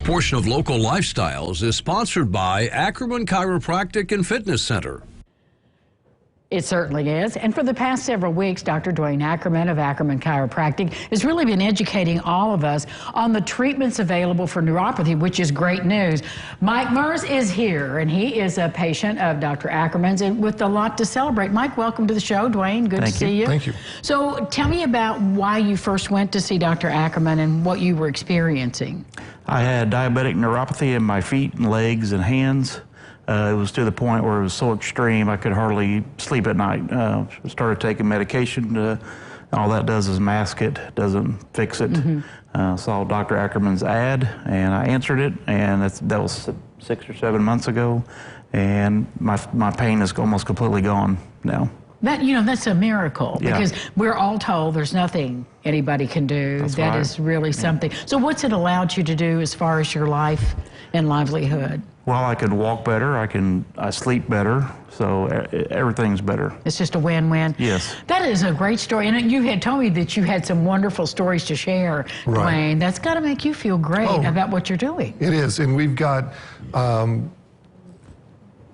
This portion of Local Lifestyles is sponsored by Ackerman Chiropractic and Fitness Center. It certainly is. And for the past several weeks, Dr. Dwayne Ackerman of Ackerman Chiropractic has really been educating all of us on the treatments available for neuropathy, which is great news. Mike Mers is here, and he is a patient of Dr. Ackerman's, and with a lot to celebrate. Mike, welcome to the show. Dwayne, good to see you. Thank you. So tell me about why you first went to see Dr. Ackerman and what you were experiencing. I had diabetic neuropathy in my feet and legs and hands. It was to the point where it was so extreme I could hardly sleep at night. Started taking medication. All that does is mask it, doesn't fix it. Saw Dr. Ackerman's ad, and I answered it, and that was 6 or 7 months ago, and my pain is almost completely gone now. That's a miracle, because we're all told there's nothing anybody can do. That is really something. So what's it allowed you to do as far as your life and livelihood? Well, I could walk better, I sleep better, so everything's better. It's just a win-win. Yes. That is a great story, and you had told me that you had some wonderful stories to share, Dwayne. That's got to make you feel great about what you're doing. It is, and we've got,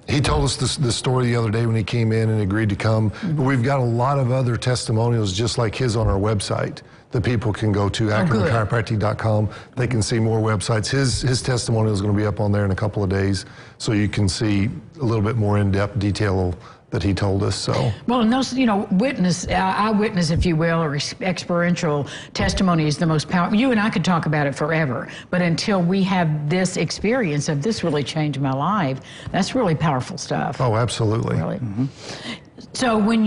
he told us the story the other day when he came in and agreed to come, but we've got a lot of other testimonials just like his on our website that people can go to, AckermanChiropractic.com. They can see more websites. His testimonial is going to be up on there in a couple of days, so you can see a little bit more in-depth detail that he told us. So well, and those, eyewitness, if you will, or experiential testimony is the most powerful. You and I could talk about it forever, but until we have this experience of this really changed my life, that's really powerful stuff. Oh, absolutely. Really. So when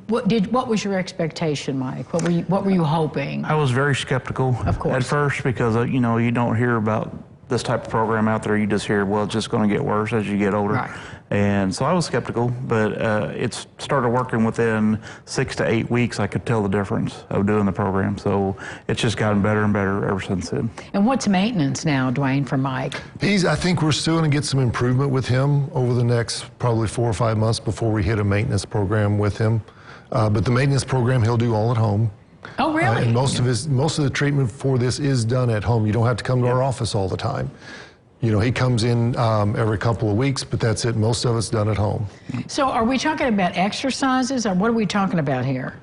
what was your expectation, Mike? What were you hoping? I was very skeptical, of course, at first, because you don't hear about this type of program out there. You just hear, well, it's just going to get worse as you get older. Right. And so I was skeptical, but it started working within 6 to 8 weeks. I could tell the difference of doing the program. So it's just gotten better and better ever since then. And what's maintenance now, Dwayne, for Mike? I think we're still going to get some improvement with him over the next probably 4 or 5 months before we hit a maintenance program with him. But the maintenance program he'll do all at home. Oh, really? And most of the treatment for this is done at home. You don't have to come to our office all the time. He comes in every couple of weeks, but that's it. Most of it's done at home. So are we talking about exercises, or what are we talking about here?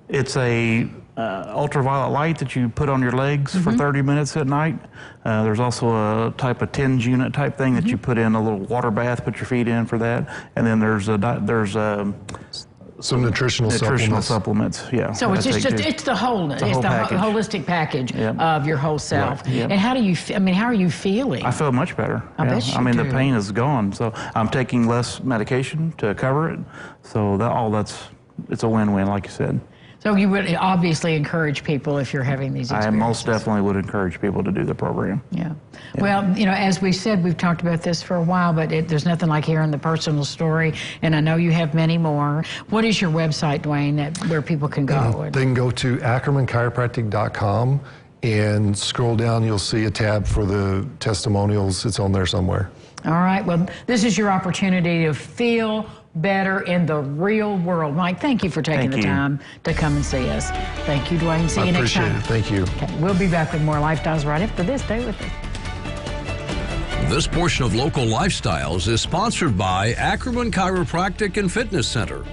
It's a ultraviolet light that you put on your legs for 30 minutes at night. There's also a type of TENS unit type thing that you put in a little water bath, put your feet in for that. And then there's some nutritional supplements. Yeah. So it's the wholeness. It's the holistic package of your whole self. Right. And how do you? How are you feeling? I feel much better. I bet you do. The pain is gone. So I'm taking less medication to cover it. So it's a win-win, like you said. So you would obviously encourage people if you're having these experiences. I most definitely would encourage people to do the program. Yeah. Well, as we said, we've talked about this for a while, but there's nothing like hearing the personal story, and I know you have many more. What is your website, Dwayne, where people can go? They can go to AckermanChiropractic.com and scroll down. You'll see a tab for the testimonials. It's on there somewhere. All right. Well, this is your opportunity to feel better in the real world. Mike, thank you for taking the time to come and see us. Thank you, Dwayne. See you next time. I appreciate it. Thank you. Okay, we'll be back with more Lifestyles right after this. Stay with us. This portion of Local Lifestyles is sponsored by Ackerman Chiropractic and Fitness Center.